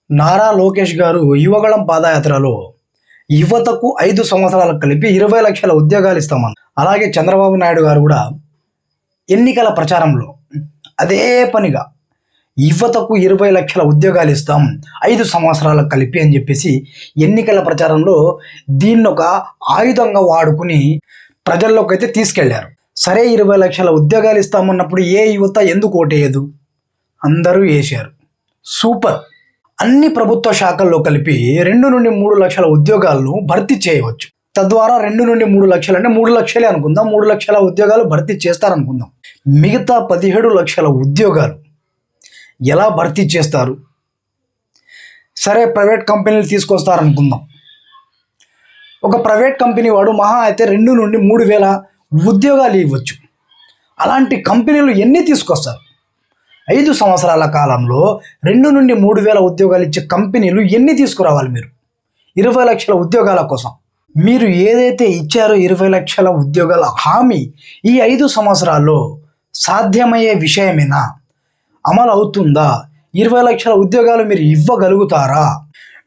నారా లోకేష్ గారు యువగళం పాదయాత్రలో యువతకు 5 సంవత్సరాలకు కలిపి 20 లక్షల ఉద్యోగాలు ఇస్తామన్నారు. అలాగే చంద్రబాబు నాయుడు గారు కూడా ఎన్నికల ప్రచారంలో అదే పనిగా యువతకు 20 లక్షల ఉద్యోగాలు ఇస్తాం 5 సంవత్సరాలకు కలిపి అని చెప్పేసి ఎన్నికల ప్రచారంలో దీన్ని ఒక ఆయుధంగా వాడుకుని ప్రజల్లోకి అయితే తీసుకెళ్లారు. సరే 20 లక్షల ఉద్యోగాలు ఇస్తామన్నప్పుడు ఏ యువత ఎందుకు ఓటేయదు? అందరూ వేశారు. సూపర్. అన్ని ప్రభుత్వ శాఖల్లో కలిపి 2 నుండి 3 లక్షల ఉద్యోగాలను భర్తీ చేయవచ్చు. తద్వారా 2 నుండి 3 లక్షలు అంటే 3 లక్షలే అనుకుందాం, 3 లక్షల ఉద్యోగాలు భర్తీ చేస్తారనుకుందాం. మిగతా 17 లక్షల ఉద్యోగాలు ఎలా భర్తీ చేస్తారు? సరే, ప్రైవేట్ కంపెనీలు తీసుకొస్తారనుకుందాం. ఒక ప్రైవేట్ కంపెనీ వాడు మహా అయితే 2 నుండి 3,000 ఉద్యోగాలు ఇవ్వచ్చు. అలాంటి కంపెనీలు ఎన్ని తీసుకొస్తారు? 5 సంవత్సరాల కాలంలో 2 నుండి 3,000 ఉద్యోగాలు ఇచ్చే కంపెనీలు ఎన్ని తీసుకురావాలి మీరు? 20 లక్షల ఉద్యోగాల కోసం మీరు ఏదైతే ఇచ్చారో 20 లక్షల ఉద్యోగాల హామీ ఈ 5 సంవత్సరాల్లో సాధ్యమయ్యే విషయమేనా? అమలు అవుతుందా? 20 లక్షల ఉద్యోగాలు మీరు ఇవ్వగలుగుతారా?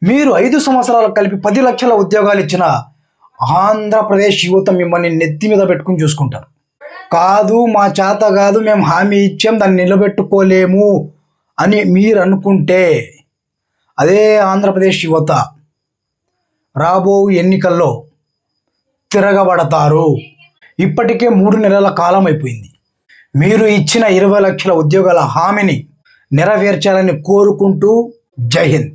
మీరు 5 సంవత్సరాలకు కలిపి 10 లక్షల ఉద్యోగాలు ఇచ్చిన ఆంధ్రప్రదేశ్ యువత మిమ్మల్ని నెత్తి మీద పెట్టుకుని చూసుకుంటారు. కాదు, మా చేత కాదు, మేము హామీ ఇచ్చాం, దాన్ని నిలబెట్టుకోలేము అని మీరు అనుకుంటే అదే ఆంధ్రప్రదేశ్ యువత రాబో ఎన్నికల్లో తిరగబడతారు. ఇప్పటికే 3 నెలల కాలం అయిపోయింది. మీరు ఇచ్చిన 20 లక్షల ఉద్యోగాల హామీని నెరవేర్చాలని కోరుకుంటూ జై హింద్.